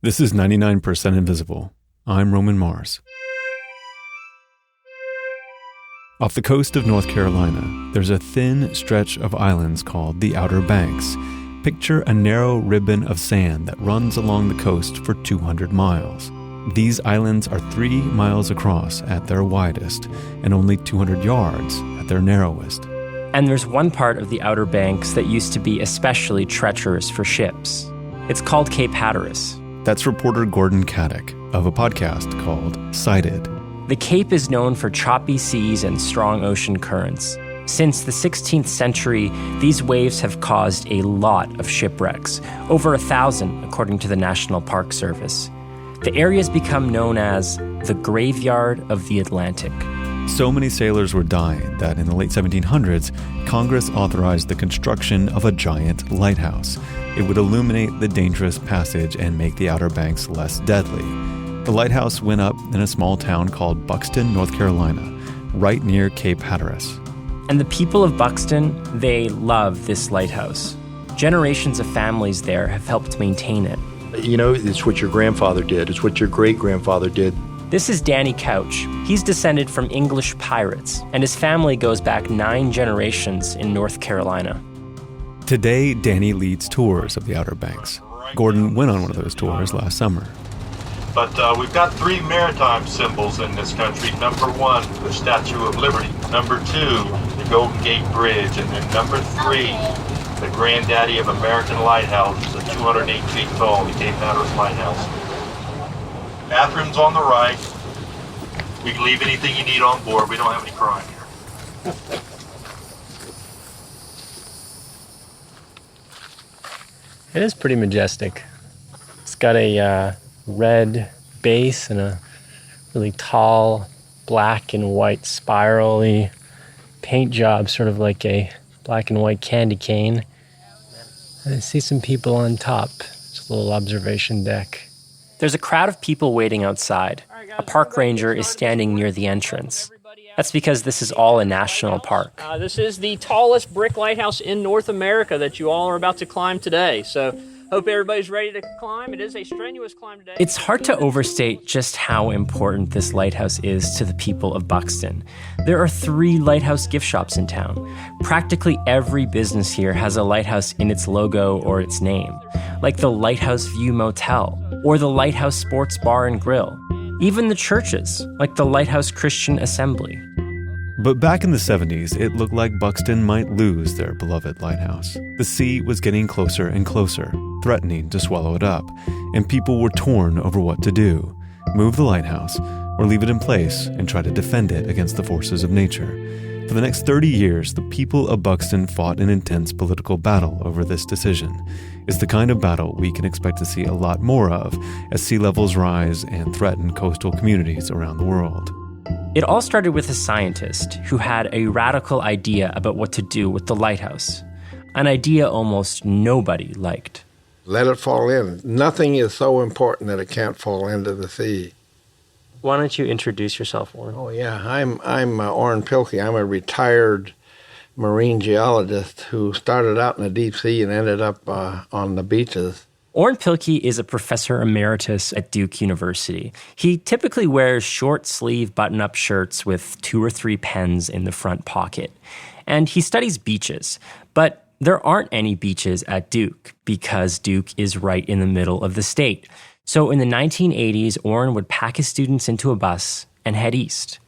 This is 99% Invisible. I'm Roman Mars. Off the coast of North Carolina, there's a thin stretch of islands called the Outer Banks. Picture a narrow ribbon of sand that runs along the coast for 200 miles. These islands are 3 miles across at their widest and only 200 yards at their narrowest. And there's one part of the Outer Banks that used to be especially treacherous for ships. It's called Cape Hatteras. That's reporter Gordon Caddick of a podcast called Sighted. The Cape is known for choppy seas and strong ocean currents. Since the 16th century, these waves have caused a lot of shipwrecks, over 1,000 according to the National Park Service. The area has become known as the graveyard of the Atlantic. So many sailors were dying that in the late 1700s, Congress authorized the construction of a giant lighthouse. It would illuminate the dangerous passage and make the Outer Banks less deadly. The lighthouse went up in a small town called Buxton, North Carolina, right near Cape Hatteras. And the people of Buxton, they love this lighthouse. Generations of families there have helped maintain it. You know, it's what your grandfather did. It's what your great-grandfather did. This is Danny Couch. He's descended from English pirates, and his family goes back 9 generations in North Carolina. Today, Danny leads tours of the Outer Banks. Gordon went on one of those tours last summer. But we've got 3 maritime symbols in this country. Number 1, the Statue of Liberty. Number 2, the Golden Gate Bridge. And then number 3, the granddaddy of American lighthouses, the 208 feet tall, the Cape Hatteras Lighthouse. Bathroom's on the right. We can leave anything you need on board. We don't have any crime here. It is pretty majestic. It's got a red base and a really tall black and white spirally paint job, sort of like a black and white candy cane. I see some people on top. It's a little observation deck. There's a crowd of people waiting outside. A park ranger is standing near the entrance. That's because this is all a national park. This is the tallest brick lighthouse in North America that you all are about to climb today. So hope everybody's ready to climb. It is a strenuous climb today. It's hard to overstate just how important this lighthouse is to the people of Buxton. There are 3 lighthouse gift shops in town. Practically every business here has a lighthouse in its logo or its name, like the Lighthouse View Motel or the Lighthouse Sports Bar and Grill. Even the churches, like the Lighthouse Christian Assembly. But back in the 70s, it looked like Buxton might lose their beloved lighthouse. The sea was getting closer and closer, threatening to swallow it up, and people were torn over what to do: move the lighthouse or leave it in place and try to defend it against the forces of nature. For the next 30 years, the people of Buxton fought an intense political battle over this decision. It's the kind of battle we can expect to see a lot more of as sea levels rise and threaten coastal communities around the world. It all started with a scientist who had a radical idea about what to do with the lighthouse. An idea almost nobody liked. Let it fall in. Nothing is so important that it can't fall into the sea. Why don't you introduce yourself, Orrin? Oh, yeah. I'm Orrin Pilkey. I'm a retired marine geologist who started out in the deep sea and ended up on the beaches. Orrin Pilkey is a professor emeritus at Duke University. He typically wears short-sleeve button-up shirts with 2 or 3 pens in the front pocket. And he studies beaches. But there aren't any beaches at Duke because Duke is right in the middle of the state. So in the 1980s, Orrin would pack his students into a bus and head east,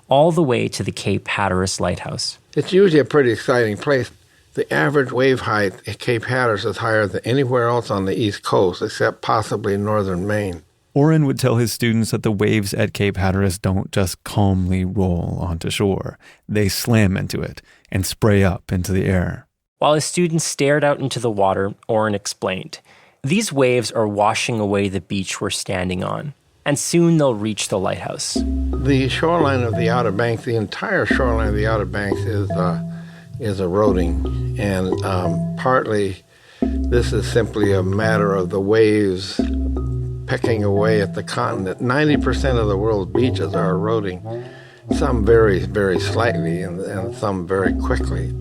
all the way to the Cape Hatteras Lighthouse. It's usually a pretty exciting place. The average wave height at Cape Hatteras is higher than anywhere else on the East Coast, except possibly northern Maine. Orrin would tell his students that the waves at Cape Hatteras don't just calmly roll onto shore. They slam into it and spray up into the air. While his students stared out into the water, Orrin explained, "These waves are washing away the beach we're standing on, and soon they'll reach the lighthouse." The shoreline of the Outer Banks, the entire shoreline of the Outer Banks is eroding, and partly this is simply a matter of the waves pecking away at the continent. 90% of the world's beaches are eroding, some very, very slightly and some very quickly.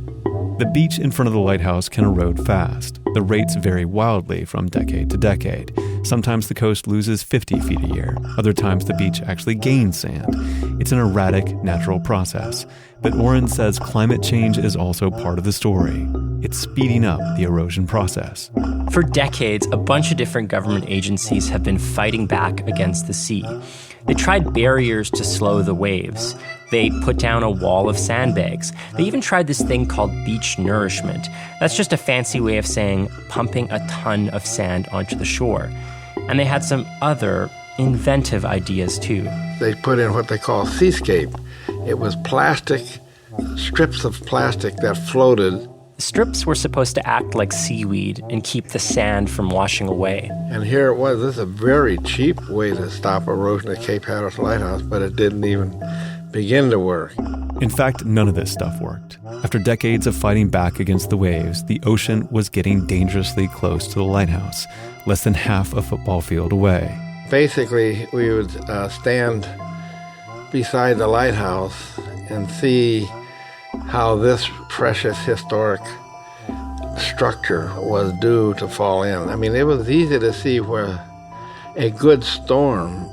The beach in front of the lighthouse can erode fast. The rates vary wildly from decade to decade. Sometimes the coast loses 50 feet a year. Other times the beach actually gains sand. It's an erratic, natural process. But Orrin says climate change is also part of the story. It's speeding up the erosion process. For decades, a bunch of different government agencies have been fighting back against the sea. They tried barriers to slow the waves. They put down a wall of sandbags. They even tried this thing called beach nourishment. That's just a fancy way of saying pumping a ton of sand onto the shore. And they had some other inventive ideas too. They put in what they call seascape. It was plastic, strips of plastic that floated. The strips were supposed to act like seaweed and keep the sand from washing away. And here it was. This is a very cheap way to stop erosion at Cape Hatteras Lighthouse, but it didn't even begin to work. In fact, none of this stuff worked. After decades of fighting back against the waves, the ocean was getting dangerously close to the lighthouse, less than half a football field away. Basically, we would stand beside the lighthouse and see how this precious historic structure was due to fall in. I mean, it was easy to see where a good storm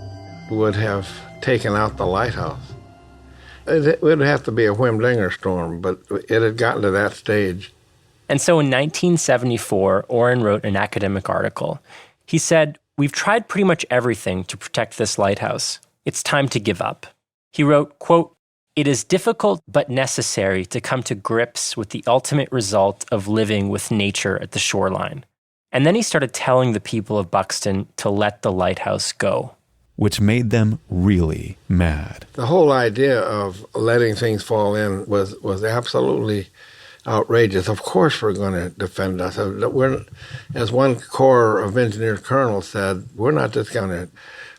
would have taken out the lighthouse. It would have to be a Whimdinger storm, but it had gotten to that stage. And so in 1974, Orrin wrote an academic article. He said, "We've tried pretty much everything to protect this lighthouse. It's time to give up." He wrote, quote, "It is difficult but necessary to come to grips with the ultimate result of living with nature at the shoreline." And then he started telling the people of Buxton to let the lighthouse go. Which made them really mad. The whole idea of letting things fall in was absolutely outrageous. Of course we're going to defend us. As one Corps of Engineers colonel said, we're not just going to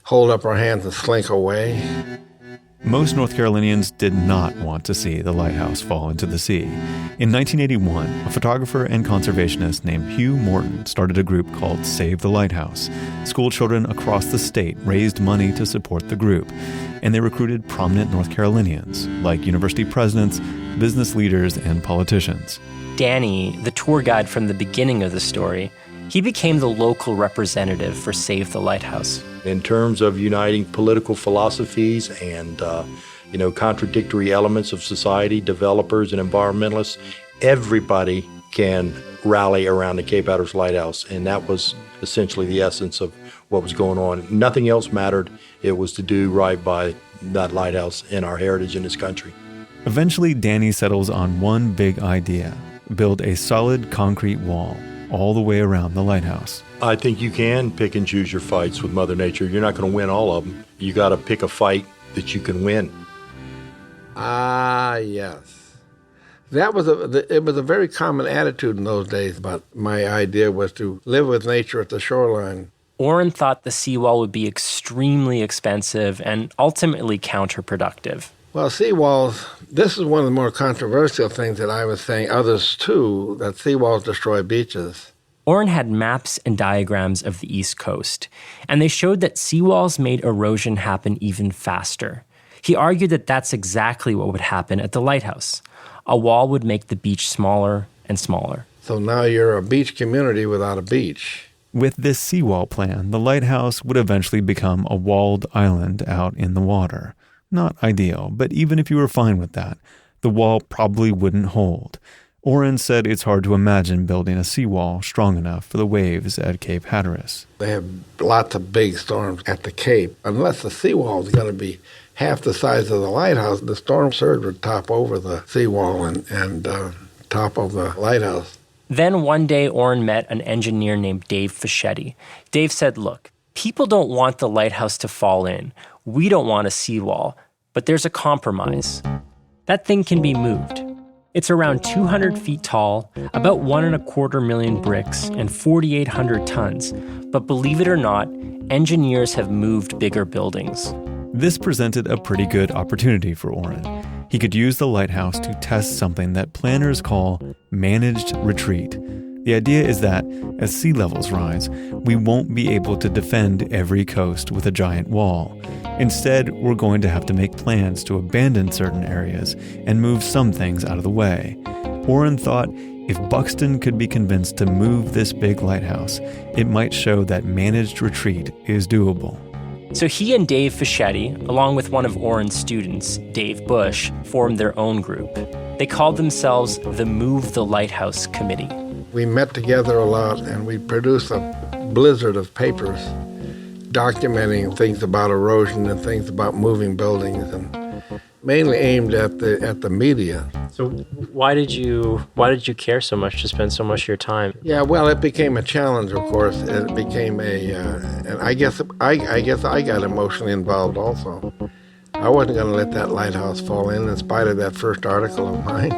hold up our hands and slink away. Most North Carolinians did not want to see the lighthouse fall into the sea. In 1981, a photographer and conservationist named Hugh Morton started a group called Save the Lighthouse. School children across the state raised money to support the group, and they recruited prominent North Carolinians, like university presidents, business leaders, and politicians. Danny, the tour guide from the beginning of the story, he became the local representative for Save the Lighthouse. In terms of uniting political philosophies and, contradictory elements of society, developers and environmentalists, everybody can rally around the Cape Hatteras Lighthouse. And that was essentially the essence of what was going on. Nothing else mattered. It was to do right by that lighthouse and our heritage in this country. Eventually, Danny settles on one big idea: build a solid concrete wall all the way around the lighthouse. I think you can pick and choose your fights with Mother Nature. You're not going to win all of them. You got to pick a fight that you can win. Ah, yes. It was a very common attitude in those days, but my idea was to live with nature at the shoreline. Orrin thought the seawall would be extremely expensive and ultimately counterproductive. Well, seawalls, this is one of the more controversial things that I was saying, others too, that seawalls destroy beaches. Orrin had maps and diagrams of the East Coast, and they showed that seawalls made erosion happen even faster. He argued that that's exactly what would happen at the lighthouse. A wall would make the beach smaller and smaller. So now you're a beach community without a beach. With this seawall plan, the lighthouse would eventually become a walled island out in the water. Not ideal, but even if you were fine with that, the wall probably wouldn't hold. Orrin said it's hard to imagine building a seawall strong enough for the waves at Cape Hatteras. They have lots of big storms at the Cape. Unless the seawall is going to be half the size of the lighthouse, the storm surge would top over the seawall and top of the lighthouse. Then one day, Orrin met an engineer named Dave Fischetti. Dave said, "Look, people don't want the lighthouse to fall in. We don't want a seawall, but there's a compromise. That thing can be moved. It's around 200 feet tall, about 1.25 million bricks, and 4,800 tons. But believe it or not, engineers have moved bigger buildings." This presented a pretty good opportunity for Orrin. He could use the lighthouse to test something that planners call managed retreat. The idea is that as sea levels rise, we won't be able to defend every coast with a giant wall. Instead, we're going to have to make plans to abandon certain areas and move some things out of the way. Orrin thought If Buxton could be convinced to move this big lighthouse, it might show that managed retreat is doable. So he and Dave Fischetti, along with one of Orrin's students, Dave Bush, formed their own group. They called themselves the Move the Lighthouse Committee. We met together a lot, and we produced a blizzard of papers documenting things about erosion and things about moving buildings, and mainly aimed at the media. So why did you care so much to spend so much of your time? Yeah, well, it became a challenge, of course. It became and I guess I got emotionally involved also. I wasn't going to let that lighthouse fall in spite of that first article of mine.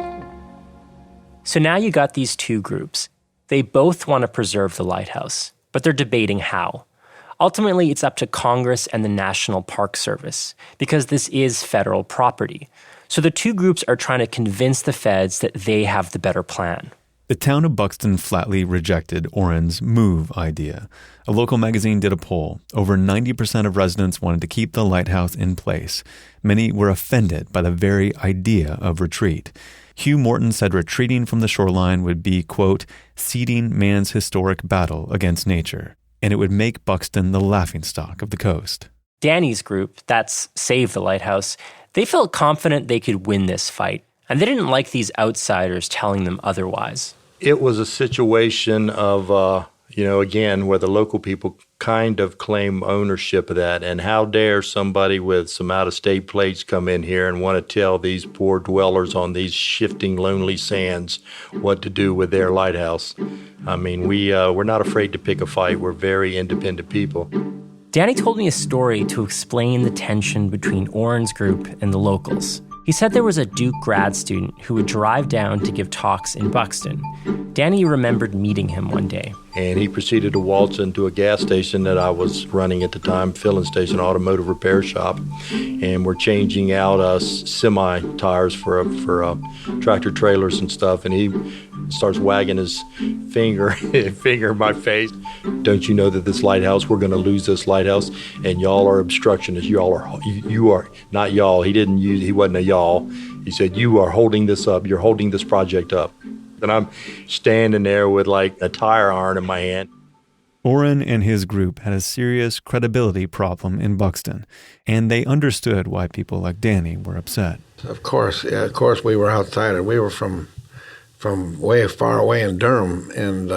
So now you got these two groups. They both want to preserve the lighthouse, but they're debating how. Ultimately, it's up to Congress and the National Park Service, because this is federal property. So the two groups are trying to convince the feds that they have the better plan. The town of Buxton flatly rejected Orrin's move idea. A local magazine did a poll. Over 90% of residents wanted to keep the lighthouse in place. Many were offended by the very idea of retreat. Hugh Morton said retreating from the shoreline would be, quote, ceding man's historic battle against nature, and it would make Buxton the laughingstock of the coast. Danny's group, that's Save the Lighthouse, they felt confident they could win this fight, and they didn't like these outsiders telling them otherwise. It was a situation of, again, where the local people kind of claim ownership of that. And how dare somebody with some out-of-state plates come in here and want to tell these poor dwellers on these shifting, lonely sands what to do with their lighthouse. I mean, we're not afraid to pick a fight. We're very independent people. Danny told me a story to explain the tension between Orrin's group and the locals. He said there was a Duke grad student who would drive down to give talks in Buxton. Danny remembered meeting him one day. And he proceeded to waltz into a gas station that I was running at the time, filling station, automotive repair shop. And we're changing out semi-tires for tractor trailers and stuff. And he starts wagging his finger in my face. Don't you know that this lighthouse, we're going to lose this lighthouse, and y'all are obstructionists. You are not y'all. He wasn't a y'all. He said, you are holding this up. You're holding this project up. And I'm standing there with like a tire iron in my hand. Orrin and his group had a serious credibility problem in Buxton, and they understood why people like Danny were upset. Of course, we were outsiders. We were from way far away in Durham, and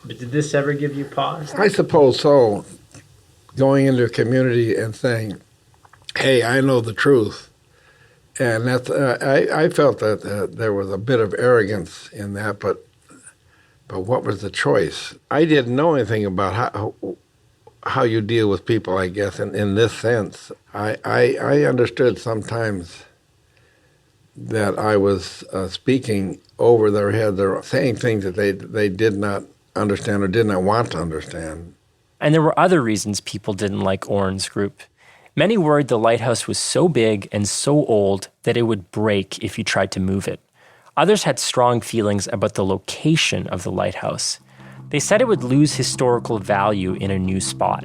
But did this ever give you pause? I suppose so. Going into a community and saying, "Hey, I know the truth," and that's I felt that there was a bit of arrogance in that, but what was the choice? I didn't know anything about how you deal with people, I guess, in this sense. I understood sometimes that I was speaking over their heads or saying things that they did not understand or did not want to understand. And there were other reasons people didn't like Orrin's group. Many worried the lighthouse was so big and so old that it would break if you tried to move it. Others had strong feelings about the location of the lighthouse. They said it would lose historical value in a new spot.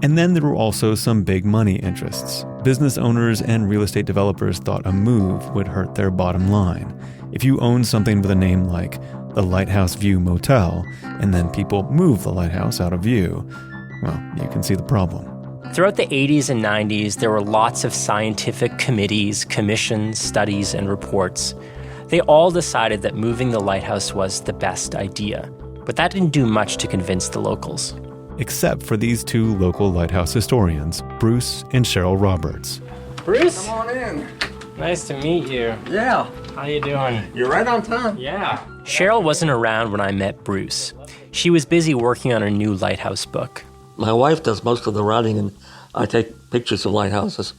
And then there were also some big money interests. Business owners and real estate developers thought a move would hurt their bottom line. If you own something with a name like the Lighthouse View Motel, and then people move the lighthouse out of view, well, you can see the problem. Throughout the 80s and 90s, there were lots of scientific committees, commissions, studies, and reports. They all decided that moving the lighthouse was the best idea, but that didn't do much to convince the locals. Except for these two local lighthouse historians, Bruce and Cheryl Roberts. Bruce? Come on in. Nice to meet you. Yeah. How you doing? You're right on time. Yeah. Cheryl wasn't around when I met Bruce. She was busy working on a new lighthouse book. My wife does most of the writing, and I take pictures of lighthouses.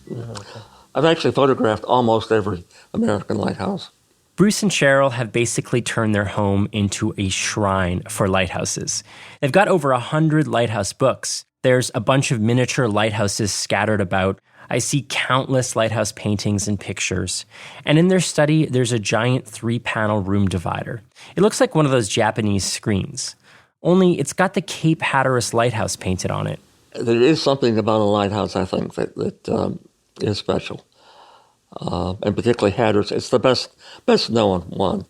I've actually photographed almost every American lighthouse. Bruce and Cheryl have basically turned their home into a shrine for lighthouses. They've got over 100 lighthouse books. There's a bunch of miniature lighthouses scattered about. I see countless lighthouse paintings and pictures. And in their study, there's a giant 3-panel room divider. It looks like one of those Japanese screens. Only it's got the Cape Hatteras lighthouse painted on it. There is something about a lighthouse, I think, that is special. And particularly Hatteras. It's the best known one.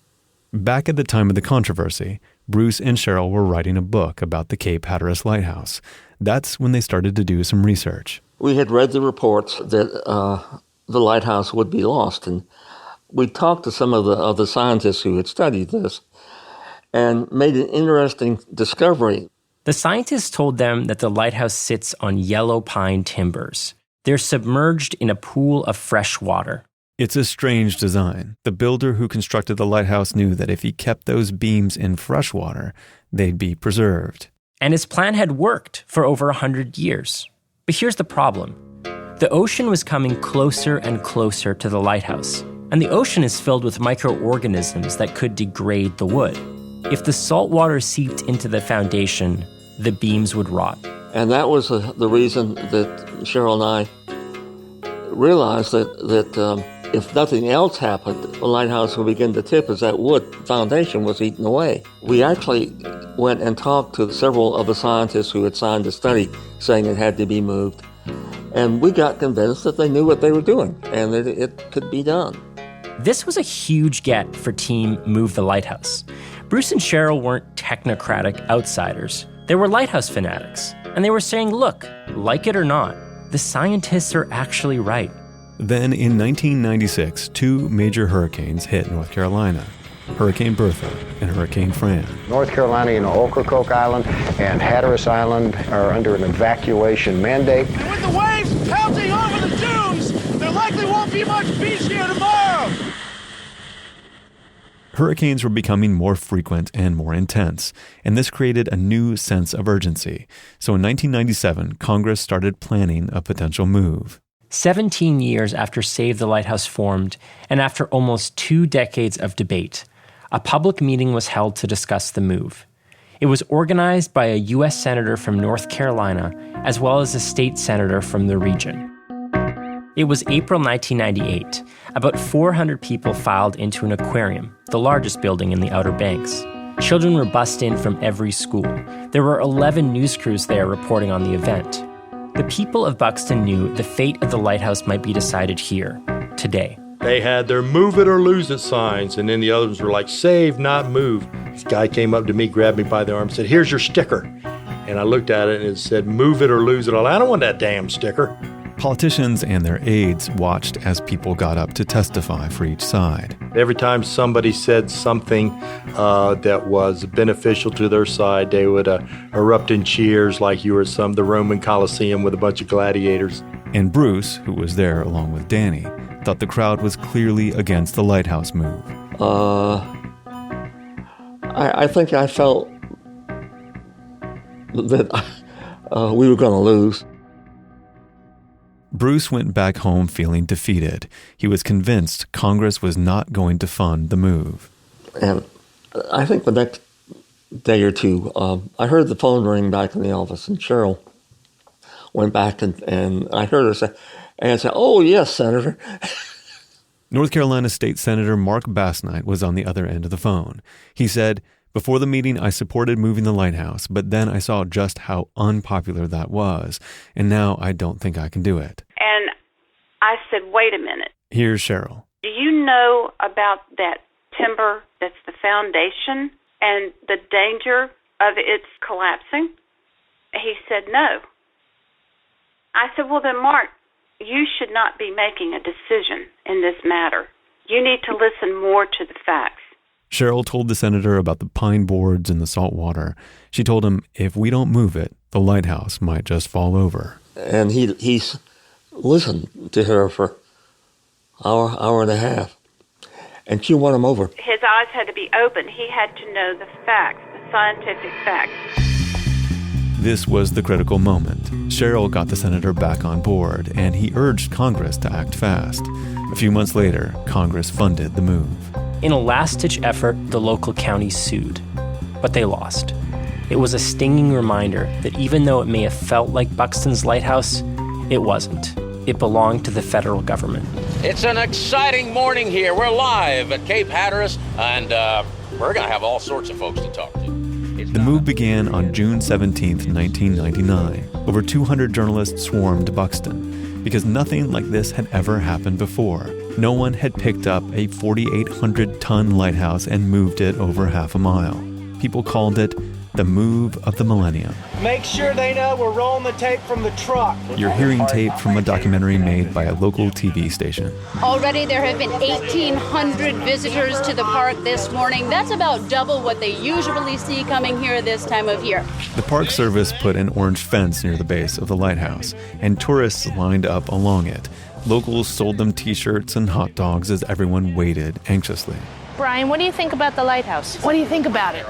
Back at the time of the controversy, Bruce and Cheryl were writing a book about the Cape Hatteras lighthouse. That's when they started to do some research. We had read the reports that the lighthouse would be lost, and we talked to some of the scientists who had studied this and made an interesting discovery. The scientists told them that the lighthouse sits on yellow pine timbers. They're submerged in a pool of fresh water. It's a strange design. The builder who constructed the lighthouse knew that if he kept those beams in fresh water, they'd be preserved. And his plan had worked for over 100 years. But here's the problem. The ocean was coming closer and closer to the lighthouse, and the ocean is filled with microorganisms that could degrade the wood. If the salt water seeped into the foundation, the beams would rot. And that was the reason that Cheryl and I realized that if nothing else happened, the lighthouse would begin to tip as that wood foundation was eaten away. We actually went and talked to several of the scientists who had signed the study saying it had to be moved. And we got convinced that they knew what they were doing and that it could be done. This was a huge get for Team Move the Lighthouse. Bruce and Cheryl weren't technocratic outsiders. They were lighthouse fanatics. And they were saying, look, like it or not, the scientists are actually right. Then in 1996, two major hurricanes hit North Carolina. Hurricane Bertha and Hurricane Fran. North Carolina, Ocracoke Island and Hatteras Island are under an evacuation mandate. And with the waves pounding over the dunes, there likely won't be much beach here tomorrow. Hurricanes were becoming more frequent and more intense, and this created a new sense of urgency. So in 1997, Congress started planning a potential move. 17 years after Save the Lighthouse formed, and after almost 2 decades of debate, a public meeting was held to discuss the move. It was organized by a U.S. senator from North Carolina, as well as a state senator from the region. It was April 1998. About 400 people filed into an aquarium, the largest building in the Outer Banks. Children were bussed in from every school. There were 11 news crews there reporting on the event. The people of Buxton knew the fate of the lighthouse might be decided here, today. They had their move it or lose it signs, and then the others were like, save, not move. This guy came up to me, grabbed me by the arm, and said, here's your sticker. And I looked at it and it said, move it or lose it. I don't want that damn sticker. Politicians and their aides watched as people got up to testify for each side. Every time somebody said something that was beneficial to their side, they would erupt in cheers like you were at the Roman Colosseum with a bunch of gladiators. And Bruce, who was there along with Danny, thought the crowd was clearly against the lighthouse move. I think I felt that we were going to lose. Bruce went back home feeling defeated. He was convinced Congress was not going to fund the move. And I think the next day or two, I heard the phone ring back in the office, and Cheryl went back and I heard her say, oh, yes, Senator. North Carolina State Senator Mark Bassnight was on the other end of the phone. He said, before the meeting, I supported moving the lighthouse, but then I saw just how unpopular that was, and now I don't think I can do it. And I said, wait a minute. Here's Cheryl. Do you know about that timber that's the foundation and the danger of its collapsing? He said, no. I said, well then, Mark, you should not be making a decision in this matter. You need to listen more to the facts. Cheryl told the senator about the pine boards and the salt water. She told him, if we don't move it, the lighthouse might just fall over. And he's listened to her for hour and a half. And she won him over. His eyes had to be open. He had to know the facts, the scientific facts. This was the critical moment. Cheryl got the senator back on board, and he urged Congress to act fast. A few months later, Congress funded the move. In a last-ditch effort, the local county sued, but they lost. It was a stinging reminder that even though it may have felt like Buxton's lighthouse, it wasn't. It belonged to the federal government. It's an exciting morning here. We're live at Cape Hatteras, and we're going to have all sorts of folks to talk to. The move began on June 17th, 1999. Over 200 journalists swarmed Buxton because nothing like this had ever happened before. No one had picked up a 4,800-ton lighthouse and moved it over half a mile. People called it the move of the millennium. Make sure they know we're rolling the tape from the truck. You're hearing tape from a documentary made by a local TV station. Already there have been 1,800 visitors to the park this morning. That's about double what they usually see coming here this time of year. The Park Service put an orange fence near the base of the lighthouse, and tourists lined up along it. Locals sold them t-shirts and hot dogs as everyone waited anxiously. Brian, what do you think about the lighthouse? What do you think about it?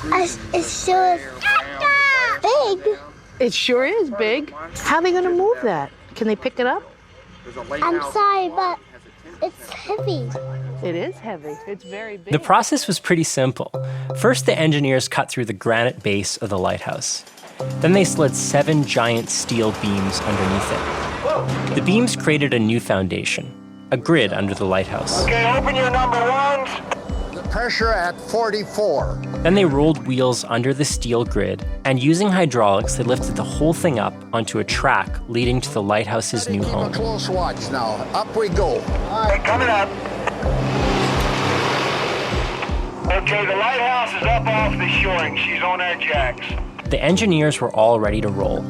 It's so big. It sure is big. How are they going to move that? Can they pick it up? I'm sorry, but it's heavy. It is heavy. It's very big. The process was pretty simple. First, the engineers cut through the granite base of the lighthouse. Then they slid 7 giant steel beams underneath it. The beams created a new foundation, a grid under the lighthouse. Okay, open your number ones. Pressure at 44. Then they rolled wheels under the steel grid, and using hydraulics, they lifted the whole thing up onto a track leading to the lighthouse's new home. Keep a close watch now. Up we go. All right, coming up. Okay, the lighthouse is up off the shoring. She's on our jacks. The engineers were all ready to roll.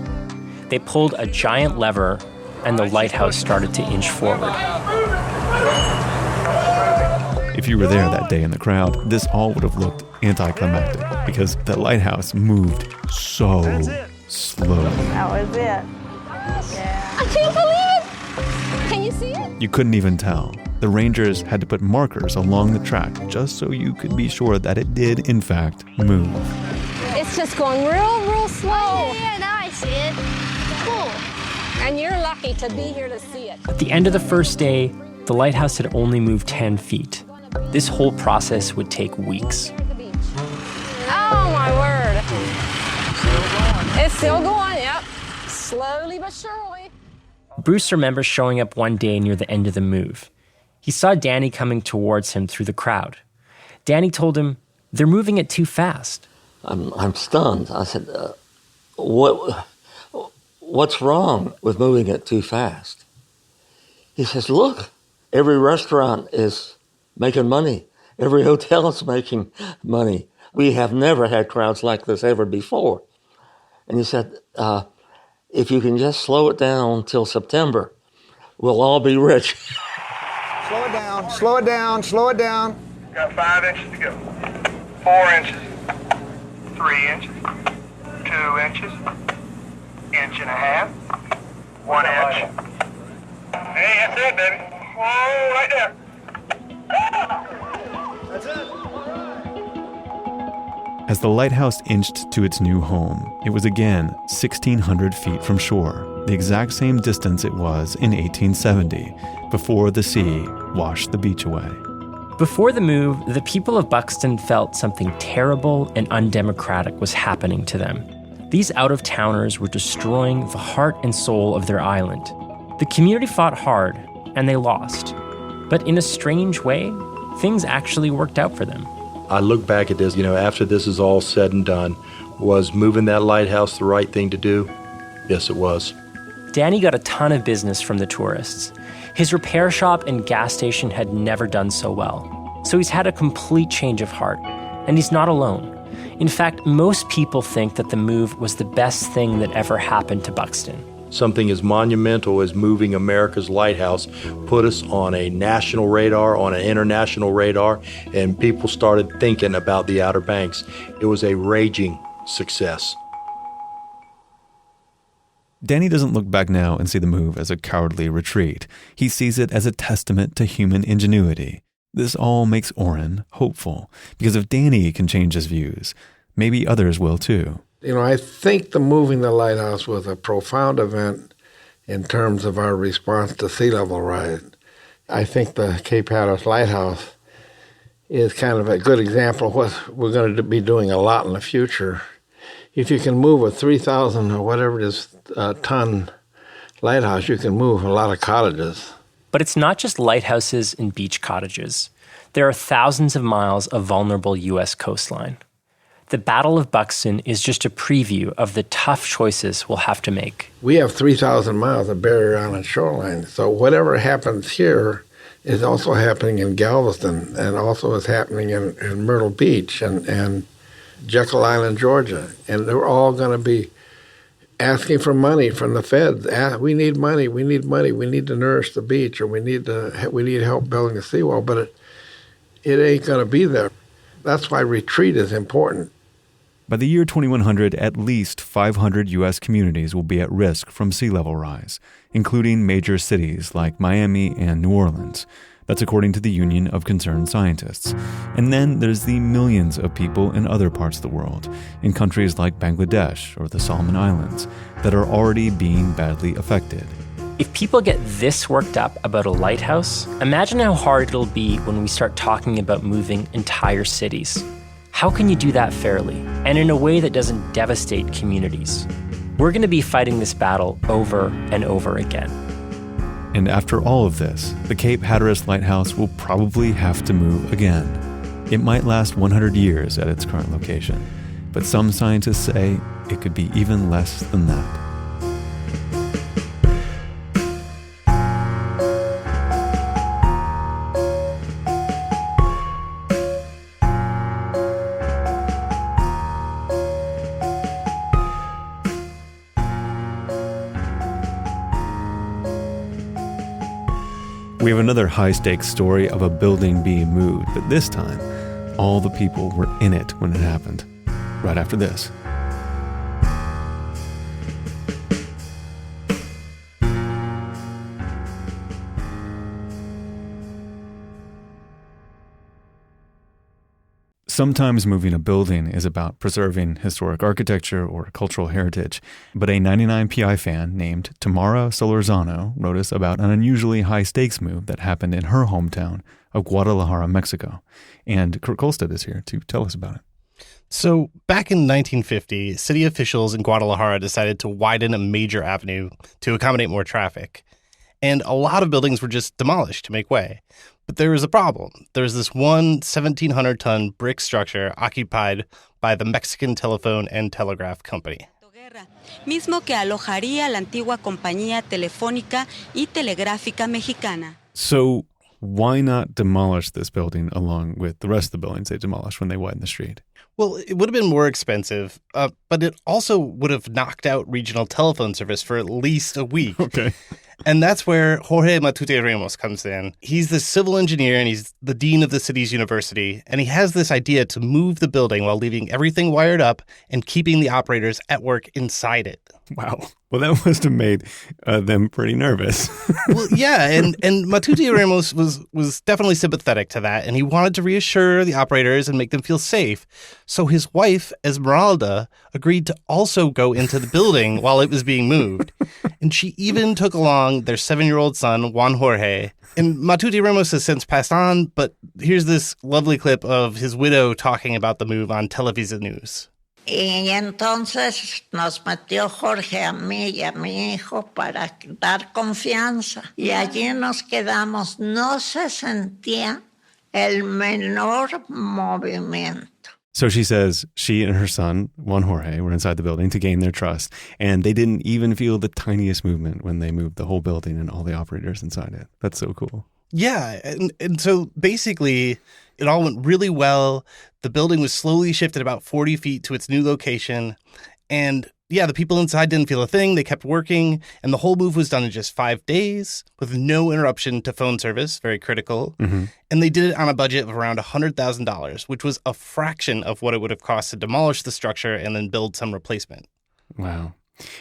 They pulled a giant lever, and the lighthouse started to inch forward. If you were there that day in the crowd, this all would have looked anticlimactic because the lighthouse moved so slowly. That was it. Yeah. I can't believe it! Can you see it? You couldn't even tell. The rangers had to put markers along the track just so you could be sure that it did, in fact, move. It's just going real slow. Yeah, now I see it. Cool. And you're lucky to be here to see it. At the end of the first day, the lighthouse had only moved 10 feet. This whole process would take weeks. Oh, my word. It's still going, yep. Slowly but surely. Bruce remembers showing up one day near the end of the move. He saw Danny coming towards him through the crowd. Danny told him, "They're moving it too fast." I'm stunned. I said, what's wrong with moving it too fast? He says, look, every restaurant is making money. Every hotel is making money. We have never had crowds like this ever before. And he said, if you can just slow it down till September, we'll all be rich. Slow it down, slow it down, slow it down. Got 5 inches to go. 4 inches. 3 inches. 2 inches. Inch and a half. 1 inch. Hey, that's it, baby. Whoa, right there. That's it. As the lighthouse inched to its new home, it was again 1,600 feet from shore, the exact same distance it was in 1870, before the sea washed the beach away. Before the move, the people of Buxton felt something terrible and undemocratic was happening to them. These out-of-towners were destroying the heart and soul of their island. The community fought hard, and they lost. But in a strange way, things actually worked out for them. I look back at this, after this is all said and done, was moving that lighthouse the right thing to do? Yes, it was. Danny got a ton of business from the tourists. His repair shop and gas station had never done so well. So he's had a complete change of heart, and he's not alone. In fact, most people think that the move was the best thing that ever happened to Buxton. Something as monumental as moving America's lighthouse put us on a national radar, on an international radar, and people started thinking about the Outer Banks. It was a raging success. Danny doesn't look back now and see the move as a cowardly retreat. He sees it as a testament to human ingenuity. This all makes Orrin hopeful, because if Danny can change his views, maybe others will too. I think the moving the lighthouse was a profound event in terms of our response to sea level rise. I think the Cape Hatteras Lighthouse is kind of a good example of what we're going to be doing a lot in the future. If you can move a 3,000 or whatever it is ton lighthouse, you can move a lot of cottages. But it's not just lighthouses and beach cottages. There are thousands of miles of vulnerable U.S. coastline. the Battle of Buxton is just a preview of the tough choices we'll have to make. We have 3,000 miles of barrier island shoreline, so whatever happens here is also happening in Galveston and also is happening in Myrtle Beach and Jekyll Island, Georgia. And they're all going to be asking for money from the feds. We need money, we need money, we need to nourish the beach, or we need help building a seawall, but it ain't going to be there. That's why retreat is important. By the year 2100, at least 500 U.S. communities will be at risk from sea level rise, including major cities like Miami and New Orleans. That's according to the Union of Concerned Scientists. And then there's the millions of people in other parts of the world, in countries like Bangladesh or the Solomon Islands, that are already being badly affected. If people get this worked up about a lighthouse, imagine how hard it'll be when we start talking about moving entire cities. How can you do that fairly, and in a way that doesn't devastate communities? We're going to be fighting this battle over and over again. And after all of this, the Cape Hatteras Lighthouse will probably have to move again. It might last 100 years at its current location, but some scientists say it could be even less than that. We have another high-stakes story of a building being moved, but this time, all the people were in it when it happened. Right after this. Sometimes moving a building is about preserving historic architecture or cultural heritage, but a 99PI fan named Tamara Solorzano wrote us about an unusually high-stakes move that happened in her hometown of Guadalajara, Mexico. And Kurt Kolstad is here to tell us about it. So back in 1950, city officials in Guadalajara decided to widen a major avenue to accommodate more traffic. And a lot of buildings were just demolished to make way. But there was a problem. There was this one 1,700-ton brick structure occupied by the Mexican Telephone and Telegraph Company. Mismo que alojaría la antigua compañía telefónica y telegráfica mexicana. So why not demolish this building along with the rest of the buildings they demolished when they widened the street? Well, it would have been more expensive, but it also would have knocked out regional telephone service for at least a week. Okay. And that's where Jorge Matute Ramos comes in. He's the civil engineer and he's the dean of the city's university. And he has this idea to move the building while leaving everything wired up and keeping the operators at work inside it. Wow. Well, that must have made them pretty nervous. Well, yeah. And Matute Ramos was definitely sympathetic to that. And he wanted to reassure the operators and make them feel safe. So his wife, Esmeralda, agreed to also go into the building while it was being moved. And she even took along their 7-year-old son, Juan Jorge. And Matute Ramos has since passed on, but here's this lovely clip of his widow talking about the move on Televisa News. Y entonces nos metió Jorge a mí y a mi hijo para dar confianza. Y allí nos quedamos. No se sentía el menor movimiento. So she says she and her son, Juan Jorge, were inside the building to gain their trust, and they didn't even feel the tiniest movement when they moved the whole building and all the operators inside it. That's so cool. Yeah, and so basically it all went really well. The building was slowly shifted about 40 feet to its new location, and yeah, the people inside didn't feel a thing. They kept working, and the whole move was done in just 5 days with no interruption to phone service, very critical. Mm-hmm. And they did it on a budget of around $100,000, which was a fraction of what it would have cost to demolish the structure and then build some replacement. Wow.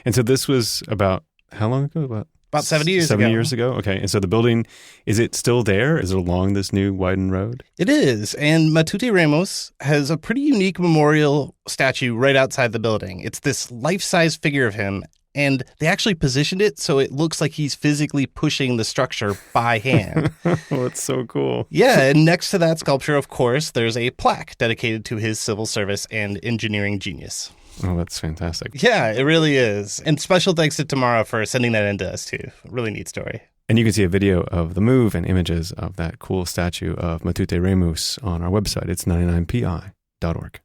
And so this was about how long ago? About 70 years ago. 70 years ago? Okay. And so the building, is it still there? Is it along this new widened road? It is. And Matute Ramos has a pretty unique memorial statue right outside the building. It's this life-size figure of him, and they actually positioned it so it looks like he's physically pushing the structure by hand. Oh, that's so cool. Yeah, and next to that sculpture, of course, there's a plaque dedicated to his civil service and engineering genius. Oh, that's fantastic. Yeah, it really is. And special thanks to Tamara for sending that in to us, too. Really neat story. And you can see a video of the move and images of that cool statue of Matute Ramos on our website. It's 99pi.org.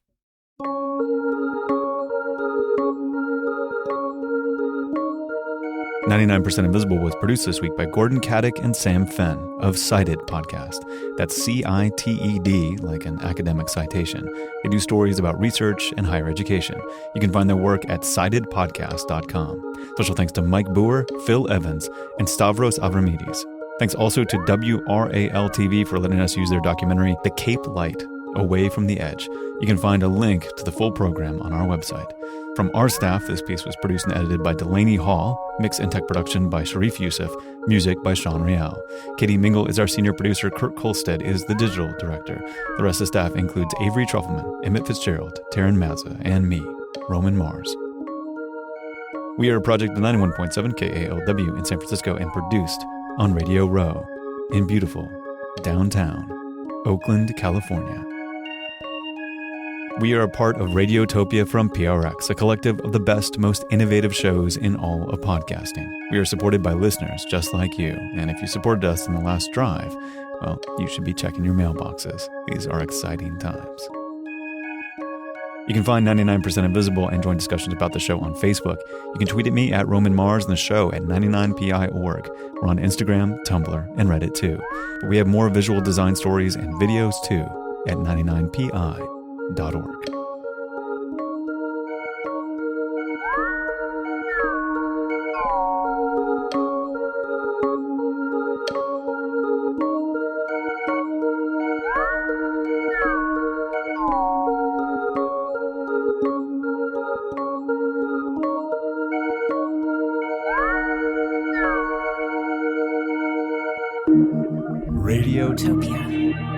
99% Invisible was produced this week by Gordon Caddick and Sam Fenn of Cited Podcast. That's CITED, like an academic citation. They do stories about research and higher education. You can find their work at citedpodcast.com. Special thanks to Mike Boer, Phil Evans, and Stavros Avramidis. Thanks also to WRAL-TV for letting us use their documentary, The Cape Light, Away from the Edge. You can find a link to the full program on our website. From our staff, this piece was produced and edited by Delaney Hall, mix and tech production by Sharif Youssef, music by Sean Rial. Katie Mingle is our senior producer, Kurt Kolstead is the digital director. The rest of the staff includes Avery Trufelman, Emmett Fitzgerald, Taryn Mazza, and me, Roman Mars. We are a project of 91.7 KALW in San Francisco and produced on Radio Row in beautiful downtown Oakland, California. We are a part of Radiotopia from PRX, a collective of the best, most innovative shows in all of podcasting. We are supported by listeners just like you, and if you supported us in the last drive, well, you should be checking your mailboxes. These are exciting times. You can find 99% Invisible and join discussions about the show on Facebook. You can tweet at me at Roman Mars and the show at 99pi.org. We're on Instagram, Tumblr, and Reddit too. But we have more visual design stories and videos too at 99pi.org. Radiotopia.